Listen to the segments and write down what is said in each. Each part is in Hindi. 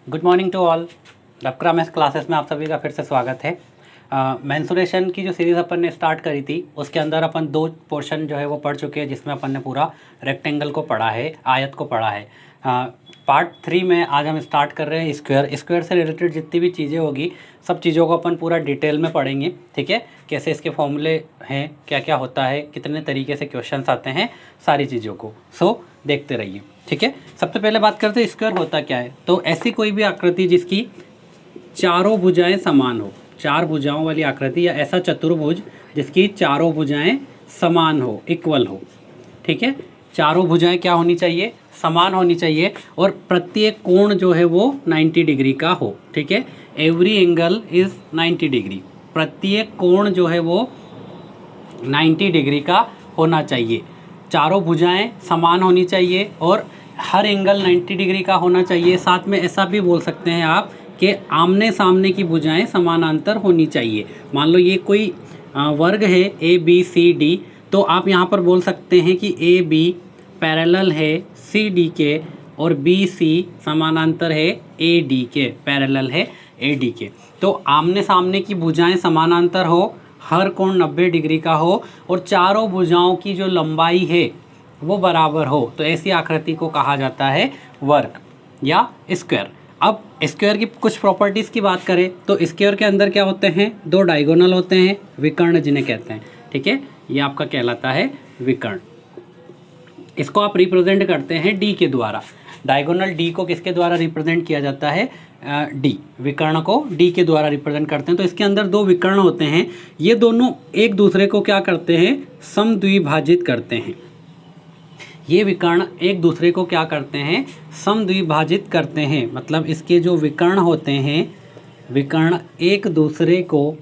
Good morning to all. डबक्रा मैथ्स क्लासेस में आप सभी का फिर से स्वागत है। मेंसुरेशन की जो सीरीज़ अपन ने स्टार्ट करी थी उसके अंदर अपन दो पोर्शन जो है वो पढ़ चुके हैं, जिसमें अपन ने पूरा रेक्टेंगल को पढ़ा है, आयत को पढ़ा है। पार्ट 3 में आज हम स्टार्ट कर रहे हैं स्क्वायर से रिलेटेड जितनी भी चीज़ें होगी सब चीज़ों को अपन पूरा डिटेल में पढ़ेंगे। ठीक है, कैसे इसके फॉर्मूले हैं, क्या क्या होता है, कितने तरीके से क्वेश्चंस आते हैं, सारी चीज़ों को देखते रहिए। ठीक है, सबसे पहले बात करते हैं स्क्वायर होता क्या है। तो ऐसी कोई भी आकृति जिसकी चारों भुजाएं समान हो, चार भुजाओं वाली आकृति या ऐसा चतुर्भुज जिसकी चारों भुजाएं समान हो, इक्वल हो। ठीक है, चारों भुजाएं क्या होनी चाहिए, समान होनी चाहिए, और प्रत्येक कोण जो है वो 90 डिग्री का हो। ठीक है, एवरी एंगल इज़ 90 डिग्री, प्रत्येक कोण जो है वो 90 डिग्री का होना चाहिए। चारों भुजाएं समान होनी चाहिए और हर एंगल 90 डिग्री का होना चाहिए। साथ में ऐसा भी बोल सकते हैं आप कि आमने सामने की भुजाएं समानांतर होनी चाहिए। मान लो ये कोई वर्ग है ए बी सी डी, तो आप यहाँ पर बोल सकते हैं कि ए बी पैरेलल है सी डी के और बी सी समानांतर है ए डी के, पैरेलल है ए डी के। तो आमने सामने की भुजाएं समानांतर हो, हर कोण 90 डिग्री का हो और चारों भुजाओं की जो लंबाई है वो बराबर हो, तो ऐसी आकृति को कहा जाता है वर्ग या स्क्वायर। अब स्क्वायर की कुछ प्रॉपर्टीज़ की बात करें तो स्क्वायर के अंदर क्या होते हैं, दो डायगोनल होते हैं, विकर्ण जिन्हें कहते हैं। ठीक है, ये आपका कहलाता है विकर्ण। इसको आप रिप्रेजेंट करते हैं डी के द्वारा। डायगोनल डी को किसके द्वारा रिप्रेजेंट किया जाता है, डी, विकर्ण को डी के द्वारा रिप्रेजेंट करते हैं। तो इसके अंदर दो विकर्ण होते हैं, ये दोनों एक दूसरे को क्या करते हैं, समद्विभाजित करते हैं। ये विकर्ण एक दूसरे को क्या करते हैं, समद्विभाजित करते हैं। मतलब इसके जो विकर्ण होते हैं, विकर्ण एक दूसरे को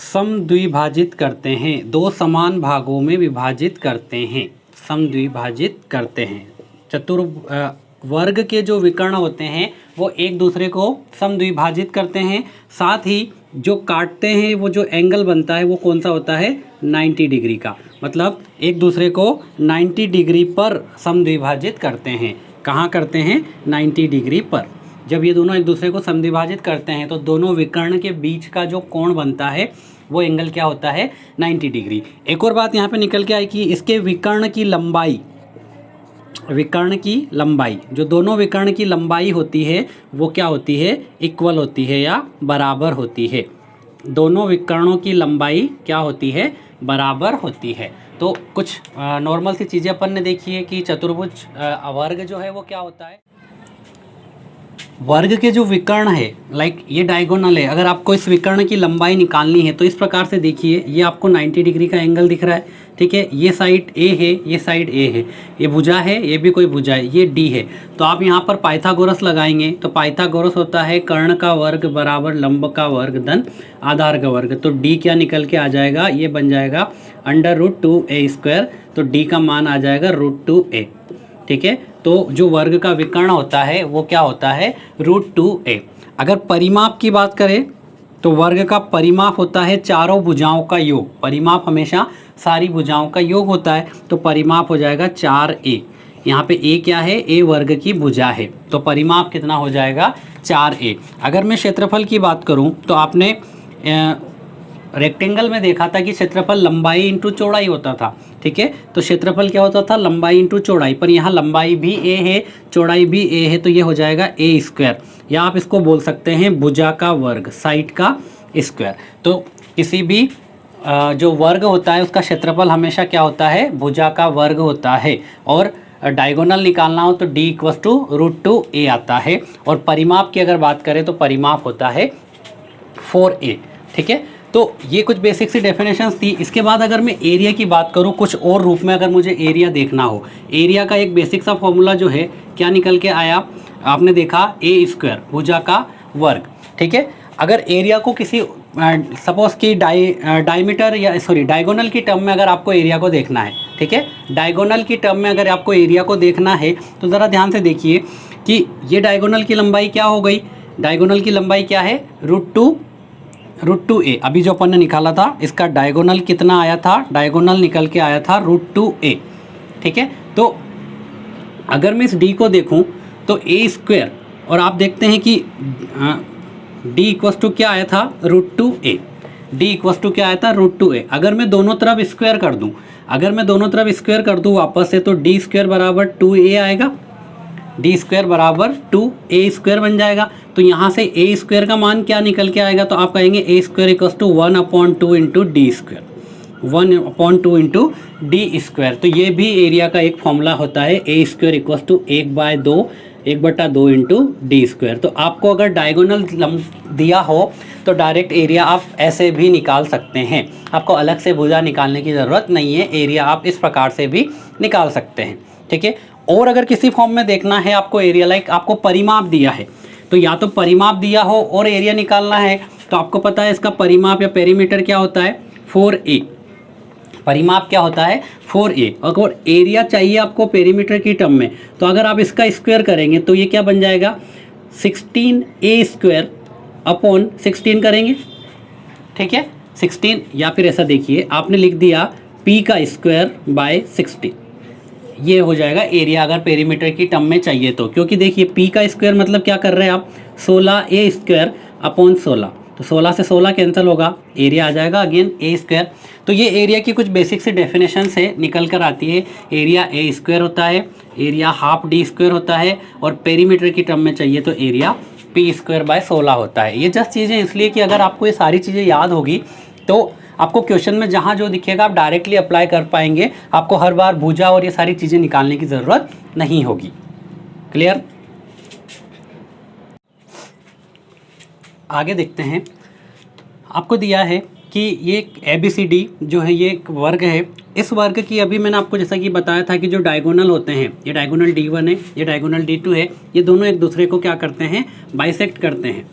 समद्विभाजित करते हैं, दो समान भागों में विभाजित करते हैं, समद्विभाजित करते हैं। वर्ग के जो विकर्ण होते हैं वो एक दूसरे को समद्विभाजित करते हैं। साथ ही जो काटते हैं वो जो एंगल बनता है वो कौन सा होता है, 90 डिग्री का। मतलब एक दूसरे को 90 डिग्री पर समद्विभाजित करते हैं। कहाँ करते हैं, 90 डिग्री पर। जब ये दोनों एक दूसरे को समद्विभाजित करते हैं तो दोनों विकर्ण के बीच का जो कोण बनता है वो एंगल क्या होता है, 90 डिग्री। एक और बात यहाँ पे निकल के आई कि इसके विकर्ण की लंबाई, विकर्ण की लंबाई, जो दोनों विकर्ण की लंबाई होती है वो क्या होती है, इक्वल होती है या बराबर होती है। दोनों विकर्णों की लंबाई क्या होती है, बराबर होती है। तो कुछ नॉर्मल सी चीज़ें अपन ने देखी है कि चतुर्भुज वर्ग जो है वो क्या होता है। वर्ग के जो विकर्ण है, लाइक ये डायगोनल है, अगर आपको इस विकर्ण की लंबाई निकालनी है तो इस प्रकार से देखिए, ये आपको 90 डिग्री का एंगल दिख रहा है। ठीक है, ये साइड ए है, ये साइड ए है, ये भुजा है, ये भी कोई भुजा है, ये डी है। तो आप यहाँ पर पाइथागोरस लगाएंगे तो पाइथागोरस होता है कर्ण का वर्ग बराबर लंब का वर्ग धन आधार का वर्ग। तो डी क्या निकल के आ जाएगा, ये बन जाएगा √2a²। तो डी का मान आ जाएगा √2a। ठीक है, तो जो वर्ग का विकर्ण होता है वो क्या होता है, √2a। अगर परिमाप की बात करें तो वर्ग का परिमाप होता है चारों भुजाओं का योग। परिमाप हमेशा सारी भुजाओं का योग होता है, तो परिमाप हो जाएगा 4a। यहाँ पे a क्या है, a वर्ग की भुजा है, तो परिमाप कितना हो जाएगा, 4a। अगर मैं क्षेत्रफल की बात करूँ तो आपने रेक्टेंगल में देखा था कि क्षेत्रफल लंबाई इंटू चौड़ाई होता था। ठीक है, तो क्षेत्रफल क्या होता था, लंबाई इंटू चौड़ाई, पर यहाँ लंबाई भी a है, चौड़ाई भी a है, तो ये हो जाएगा a²। या आप इसको बोल सकते हैं भुजा का वर्ग, साइड का स्क्वायर। तो किसी भी जो वर्ग होता है उसका क्षेत्रफल हमेशा क्या होता है, भुजा का वर्ग होता है। और डायगोनल निकालना हो तो d = √2a आता है। और परिमाप की अगर बात करें तो परिमाप होता है 4a। ठीक है, तो ये कुछ बेसिक सी डेफिनेशंस थी। इसके बाद अगर मैं एरिया की बात करूँ कुछ और रूप में, अगर मुझे एरिया देखना हो, एरिया का एक बेसिक सा फॉर्मूला जो है क्या निकल के आया, आपने देखा a² भुजा का वर्ग। ठीक है, अगर एरिया को किसी सपोज की डायमीटर या डायगोनल की टर्म में अगर आपको एरिया को देखना है, ठीक है, डायगोनल की टर्म में अगर आपको एरिया को देखना है तो ज़रा ध्यान से देखिए कि ये डायगोनल की लंबाई क्या हो गई, डायगोनल की लंबाई क्या है, √2a। अभी जो अपन ने निकाला था इसका डायगोनल कितना आया था, डायगोनल निकल के आया था √2a। ठीक है, तो अगर मैं इस d को देखूं तो ए स्क्वायर, और आप देखते हैं कि डी इक्वस टू क्या आया था, √2a। डी इक्वस टू क्या आया था, √2a। अगर मैं दोनों तरफ स्क्वायर कर दूं, अगर मैं दोनों तरफ स्क्वायर कर दूं वापस से, तो डी स्क्वायर बराबर 2a आएगा, डी स्क्वायर बराबर 2a स्क्वायर बन जाएगा। तो यहाँ से a स्क्वायर का मान क्या निकल के आएगा, तो आप कहेंगे a square equals to 1/2 into d square, 1/2 into d square. तो ये भी एरिया का एक फॉर्मूला होता है, a square equals to 1/2 into d square. तो आपको अगर डायगोनल दिया हो तो डायरेक्ट एरिया आप ऐसे भी निकाल सकते हैं, आपको अलग से भुजा निकालने की ज़रूरत नहीं है, एरिया आप इस प्रकार से भी निकाल सकते हैं, ठीक है। और अगर किसी फॉर्म में देखना है आपको एरिया, लाइक आपको परिमाप दिया है, तो या तो परिमाप दिया हो और एरिया निकालना है, तो आपको पता है इसका परिमाप या पेरीमीटर क्या होता है, 4a। परिमाप क्या होता है, 4a। और एरिया चाहिए आपको पेरीमीटर की टर्म में, तो अगर आप इसका स्क्वायर करेंगे तो ये क्या बन जाएगा, 16a स्क्वायर अपॉन 16 करेंगे, ठीक है, 16। या फिर ऐसा देखिए, आपने लिख दिया p का स्क्वायर बाय 16, ये हो जाएगा एरिया अगर पेरीमीटर की टर्म में चाहिए तो। क्योंकि देखिए p का स्क्वायर मतलब क्या कर रहे हैं आप, 16a स्क्वायर अपॉन 16, तो 16 से 16 कैंसिल होगा, एरिया आ जाएगा अगेन a स्क्वायर। तो ये एरिया की कुछ बेसिक सी डेफिनेशन से निकल कर आती है, एरिया a स्क्वायर होता है, एरिया हाफ डी स्क्वायर होता है, और पेरीमीटर की टर्म में चाहिए तो एरिया p स्क्वायर बाय 16 होता है। ये जस्ट चीज़ें इसलिए कि अगर आपको ये सारी चीज़ें याद होगी तो आपको क्वेश्चन में जहाँ जो दिखेगा आप डायरेक्टली अप्लाई कर पाएंगे, आपको हर बार भुजा और ये सारी चीज़ें निकालने की ज़रूरत नहीं होगी। क्लियर? आगे देखते हैं, आपको दिया है कि ये ABCD जो है ये एक वर्ग है। इस वर्ग की अभी मैंने आपको जैसा कि बताया था कि जो डायगोनल होते हैं, ये डायगोनल D1 है, ये डायगोनल D2 है, ये दोनों एक दूसरे को क्या करते हैं, बाइसेक्ट करते हैं,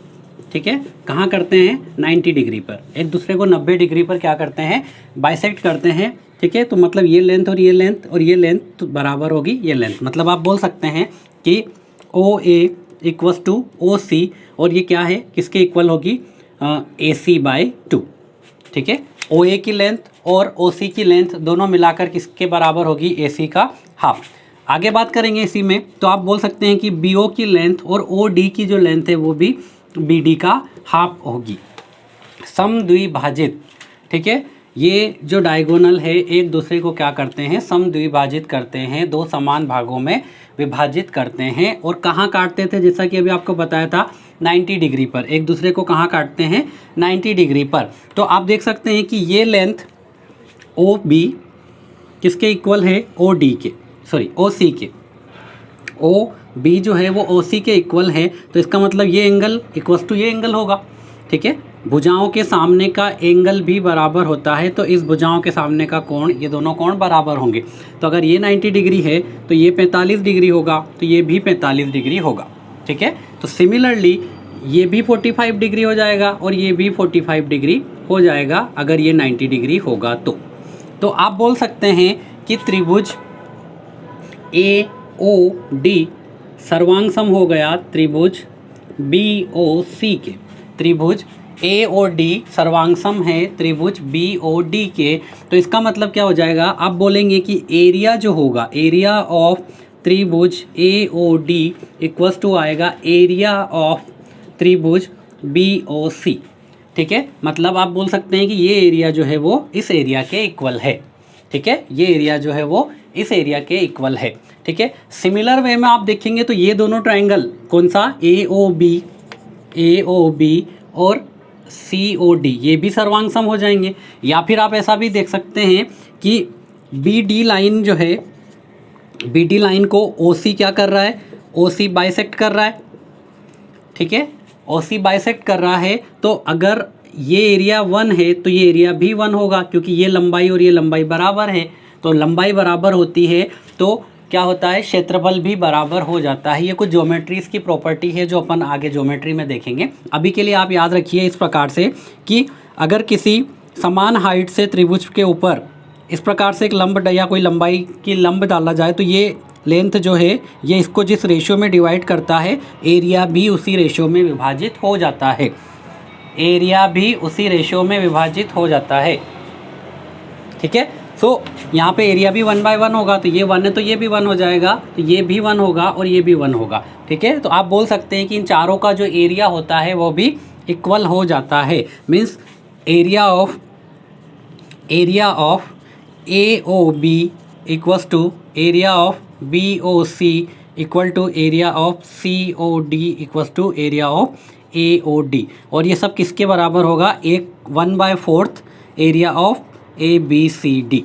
ठीक है। कहाँ करते हैं, 90 डिग्री पर, एक दूसरे को 90 डिग्री पर क्या करते हैं, बाइसेक्ट करते हैं, ठीक है। तो मतलब ये लेंथ और ये लेंथ और ये लेंथ बराबर होगी ये लेंथ, मतलब आप बोल सकते हैं कि OA इक्वस टू OC, और ये क्या है, किसके इक्वल होगी, AC/2, ठीक है। OA की लेंथ और OC की लेंथ दोनों मिलाकर किसके बराबर होगी, AC का हाफ। आगे बात करेंगे इसी में, तो आप बोल सकते हैं कि BO की लेंथ और OD की जो लेंथ है वो भी BD का हाफ होगी, समद्विभाजित, ठीक है। ये जो डायगोनल है एक दूसरे को क्या करते हैं, समद्विभाजित करते हैं, दो समान भागों में विभाजित करते हैं। और कहाँ काटते थे, जैसा कि अभी आपको बताया था 90 डिग्री पर, एक दूसरे को कहाँ काटते हैं, 90 डिग्री पर। तो आप देख सकते हैं कि ये लेंथ OB किसके इक्वल है, OD के, सॉरी OC के, OB जो है वो OC के इक्वल है। तो इसका मतलब ये एंगल इक्वल्स टू ये एंगल होगा, ठीक है। भुजाओं के सामने का एंगल भी बराबर होता है, तो इस भुजाओं के सामने का कोण, ये दोनों कोण बराबर होंगे। तो अगर ये 90 डिग्री है तो ये 45 डिग्री होगा, तो ये भी 45 डिग्री होगा, ठीक है। तो सिमिलरली ये भी 45 डिग्री हो जाएगा और ये भी 45 डिग्री हो जाएगा अगर ये 90 डिग्री होगा तो आप बोल सकते हैं कि त्रिभुज AOD सर्वांग सम हो गया त्रिभुज BOC के, त्रिभुज AOD सर्वांग सम है त्रिभुज BOD के। तो इसका मतलब क्या हो जाएगा, आप बोलेंगे कि एरिया जो होगा, एरिया ऑफ त्रिभुज AOD इक्वल्स टू आएगा एरिया ऑफ त्रिभुज BOC, ठीक है। मतलब आप बोल सकते हैं कि ये एरिया जो है वो इस एरिया के इक्वल है, ठीक है, ये एरिया जो है वो इस एरिया के इक्वल है, ठीक है। सिमिलर वे में आप देखेंगे तो ये दोनों ट्रायंगल, कौन सा, AOB और COD, ये भी सर्वांग सम हो जाएंगे। या फिर आप ऐसा भी देख सकते हैं कि BD लाइन जो है, BD लाइन को OC क्या कर रहा है, OC बाइसेक्ट कर रहा है, ठीक है, OC बाइसेक्ट कर रहा है। तो अगर ये एरिया 1 है तो ये एरिया भी 1 होगा, क्योंकि ये लंबाई और ये लंबाई बराबर है। तो लंबाई बराबर होती है तो क्या होता है, क्षेत्रफल भी बराबर हो जाता है। ये कुछ ज्योमेट्रीज की प्रॉपर्टी है जो अपन आगे ज्योमेट्री में देखेंगे। अभी के लिए आप याद रखिए इस प्रकार से कि अगर किसी समान हाइट से त्रिभुज के ऊपर इस प्रकार से एक लंब या कोई लंबाई की लंब डाला जाए तो ये लेंथ जो है ये इसको जिस रेशियो में डिवाइड करता है, एरिया भी उसी रेशियो में विभाजित हो जाता है, एरिया भी उसी रेशियो में विभाजित हो जाता है, ठीक है। सो यहाँ पे एरिया भी 1 बाय 1 होगा, तो ये 1 है तो ये भी 1 हो जाएगा, तो ये भी 1 होगा और ये भी 1 होगा। ठीक है, तो आप बोल सकते हैं कि इन चारों का जो एरिया होता है वो भी इक्वल हो जाता है। Means area of AOB equals to area of BOC equal to area of COD equals to area of AOD। और ये सब किसके बराबर होगा? 1/4 एरिया ऑफ ABCD।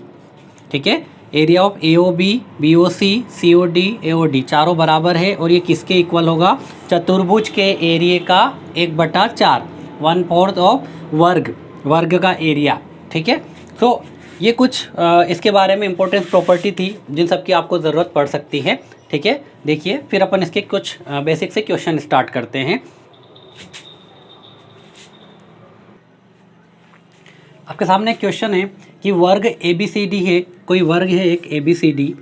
ठीक है, area of AOB, BOC, COD, AOD चारों बराबर है और ये किसके इक्वल होगा? चतुर्भुज के एरिया का 1/4, 1/4 ऑफ वर्ग का एरिया। ठीक है, तो ये कुछ इसके बारे में इंपॉर्टेंट प्रॉपर्टी थी जिन सब की आपको ज़रूरत पड़ सकती है। ठीक है, देखिए फिर अपन इसके कुछ बेसिक से क्वेश्चन स्टार्ट करते हैं। आपके सामने एक क्वेश्चन है कि वर्ग ABCD है, कोई वर्ग है एक ABCD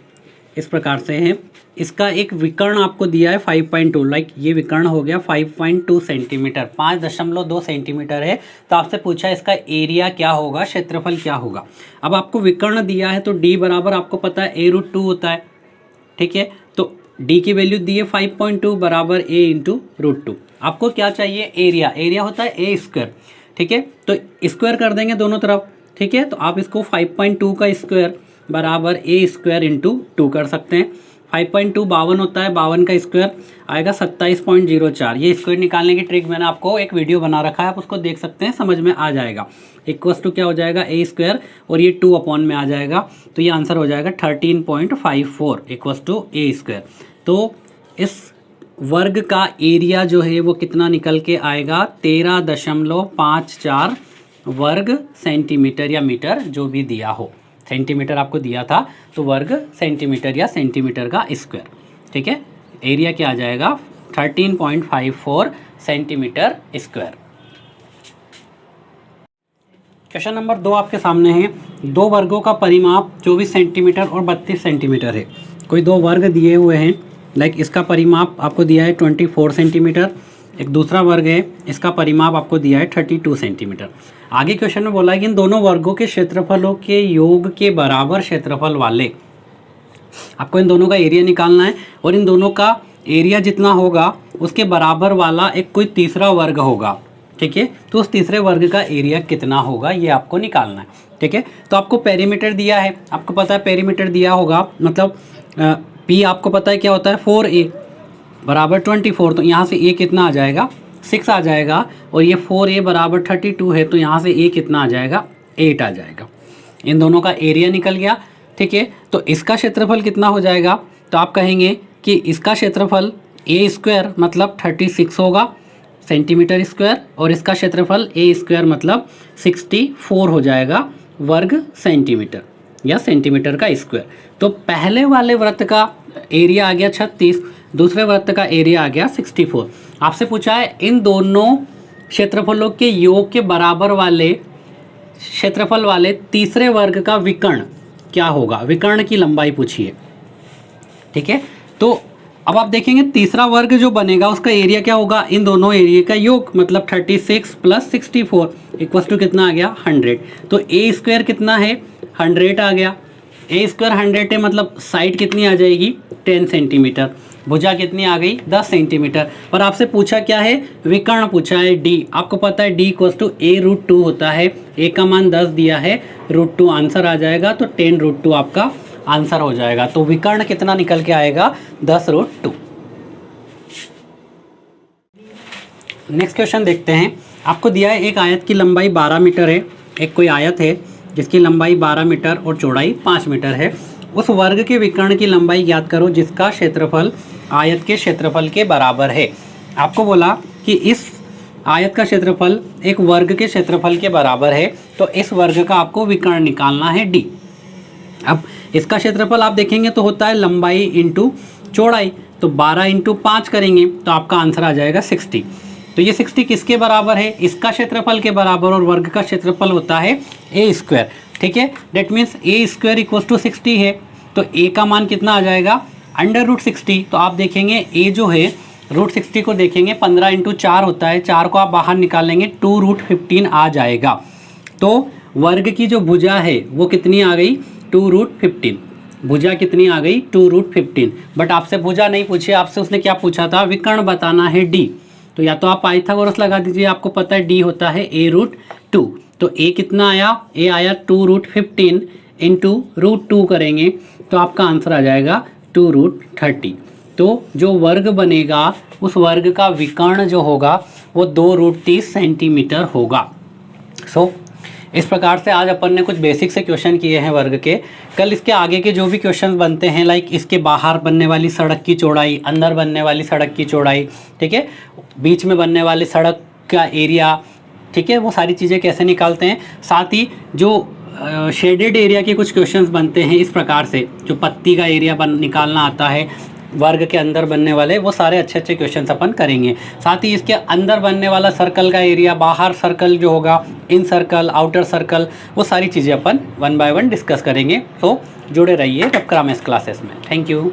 इस प्रकार से है, इसका एक विकर्ण आपको दिया है 5.2, लाइक ये विकर्ण हो गया 5.2 सेंटीमीटर, 5.2 सेंटीमीटर है। तो आपसे पूछा इसका एरिया क्या होगा, क्षेत्रफल क्या होगा। अब आपको विकर्ण दिया है तो D बराबर आपको पता है A√2 होता है। ठीक है, तो D की वैल्यू दी है 5.2 बराबर A इंटू √2। आपको क्या चाहिए? एरिया होता है A²। ठीक है, तो स्क्वायर कर देंगे दोनों तरफ। ठीक है, तो आप इसको 5.2 का स्क्वायर बराबर A² इंटू 2 कर सकते हैं। 5.2 52 होता है, 52 का स्क्वायर आएगा 27.04। ये स्क्वायर निकालने की ट्रिक मैंने आपको एक वीडियो बना रखा है, आप उसको देख सकते हैं, समझ में आ जाएगा। इक्वल्स टू क्या हो जाएगा? A² और ये 2 अपॉन में आ जाएगा, तो ये आंसर हो जाएगा 13.54 इक्वल्स टू A²। तो इस वर्ग का एरिया जो है वो कितना निकल के आएगा? 13.54 वर्ग सेंटीमीटर या मीटर, जो भी दिया हो। सेंटीमीटर आपको दिया था तो वर्ग सेंटीमीटर या सेंटीमीटर का स्क्वायर। ठीक है, एरिया क्या आ जाएगा? 13.54 सेंटीमीटर स्क्वायर। क्वेश्चन नंबर 2 आपके सामने है। दो वर्गों का परिमाप 24 सेंटीमीटर और 32 सेंटीमीटर है। कोई दो वर्ग दिए हुए हैं, लाइक इसका परिमाप आपको दिया है 24 सेंटीमीटर, एक दूसरा वर्ग है इसका परिमाप आपको दिया है 32 सेंटीमीटर। आगे क्वेश्चन में बोला है कि इन दोनों वर्गों के क्षेत्रफलों के योग के बराबर क्षेत्रफल वाले, आपको इन दोनों का एरिया निकालना है और इन दोनों का एरिया जितना होगा उसके बराबर वाला एक कोई तीसरा वर्ग होगा। ठीक है, तो उस तीसरे वर्ग का एरिया कितना होगा ये आपको निकालना है। ठीक है, तो आपको पेरीमीटर दिया है, आपको पता है पेरीमीटर दिया होगा, मतलब P आपको पता है क्या होता है? 4A बराबर 24। तो यहाँ से A कितना आ जाएगा? 6 आ जाएगा, और ये 4A बराबर 32 है, तो यहाँ से A कितना आ जाएगा? 8 आ जाएगा। इन दोनों का एरिया निकल गया। ठीक है, तो इसका क्षेत्रफल कितना हो जाएगा? तो आप कहेंगे कि इसका क्षेत्रफल A² मतलब 36 होगा सेंटीमीटर स्क्वायर, और इसका क्षेत्रफल A² मतलब 64 हो जाएगा वर्ग सेंटीमीटर या सेंटीमीटर का स्क्वायर। तो पहले वाले वृत्त का एरिया आ गया 36, दूसरे वृत्त का एरिया आ गया 64। आपसे पूछा है इन दोनों क्षेत्रफलों के योग के बराबर वाले क्षेत्रफल वाले तीसरे वर्ग का विकर्ण क्या होगा? विकर्ण की लंबाई पूछिए। ठीक है, तो अब आप देखेंगे तीसरा वर्ग जो बनेगा उसका एरिया क्या होगा? इन दोनों एरिया का योग, मतलब 36 प्लस 64 इक्वल्स टू कितना आ गया? 100। तो A² कितना है? 100 आ गया। A² 100 है, मतलब साइड कितनी आ जाएगी? 10 सेंटीमीटर। भुजा कितनी आ गई? 10 सेंटीमीटर। और आपसे पूछा क्या है? विकर्ण पूछा है D। आपको पता है D इक्वल्स टू A√2 होता है। A का मान 10 दिया है, √2 आंसर आ जाएगा, तो 10√2 आपका आंसर हो जाएगा। तो विकर्ण कितना निकल के आएगा? 10√2। नेक्स्ट क्वेश्चन देखते हैं। आपको दिया है एक आयत की लंबाई 12 मीटर है, एक कोई आयत है जिसकी लंबाई 12 मीटर और चौड़ाई 5 मीटर है। उस वर्ग के विकर्ण की लंबाई ज्ञात करो जिसका क्षेत्रफल आयत के क्षेत्रफल के बराबर है। आपको बोला कि इस आयत का क्षेत्रफल एक वर्ग के क्षेत्रफल के बराबर है, तो इस वर्ग का आपको विकर्ण निकालना है D। अब इसका क्षेत्रफल आप देखेंगे तो होता है लंबाई इंटू चौड़ाई, तो 12 इंटू 5 करेंगे तो आपका आंसर आ जाएगा 60। तो ये 60 किसके बराबर है? इसका क्षेत्रफल के बराबर, और वर्ग का क्षेत्रफल होता है A²। ठीक है, that means A² equals to 60 है, तो A का मान कितना आ जाएगा? √60। तो आप देखेंगे A जो है √60 को देखेंगे 15 इंटू 4 होता है, 4 को आप बाहर निकालेंगे 2√15 आ जाएगा। तो वर्ग की जो भुजा है वो कितनी आ गई? 2√15। भुजा कितनी आ गई? 2√15। बट आपसे भुजा नहीं पूछी, आपसे उसने क्या पूछा था? विकर्ण बताना है डी। तो या तो आप पाइथागोरस लगा दीजिए, आपको पता है डी होता है a√2। तो a कितना आया? a आया 2√15 इंटू √2 करेंगे तो आपका आंसर आ जाएगा 2√30। तो जो वर्ग बनेगा उस वर्ग का विकर्ण जो होगा वो 2√30 सेंटीमीटर होगा। सो इस प्रकार से आज अपन ने कुछ बेसिक से क्वेश्चन किए हैं वर्ग के। कल इसके आगे के जो भी क्वेश्चन बनते हैं, लाइक इसके बाहर बनने वाली सड़क की चौड़ाई, अंदर बनने वाली सड़क की चौड़ाई, ठीक है, बीच में बनने वाली सड़क का एरिया, ठीक है, वो सारी चीज़ें कैसे निकालते हैं। साथ ही जो शेडेड एरिया के कुछ क्वेश्चंस बनते हैं इस प्रकार से, जो पत्ती का एरिया निकालना आता है वर्ग के अंदर बनने वाले, वो सारे अच्छे अच्छे क्वेश्चंस अपन करेंगे। साथ ही इसके अंदर बनने वाला सर्कल का एरिया, बाहर सर्कल जो होगा, इन सर्कल, आउटर सर्कल, वो सारी चीज़ें अपन 1 बाय 1 डिस्कस करेंगे। तो जुड़े रहिए रबकरा मैथ्स क्लासेस में। Thank you.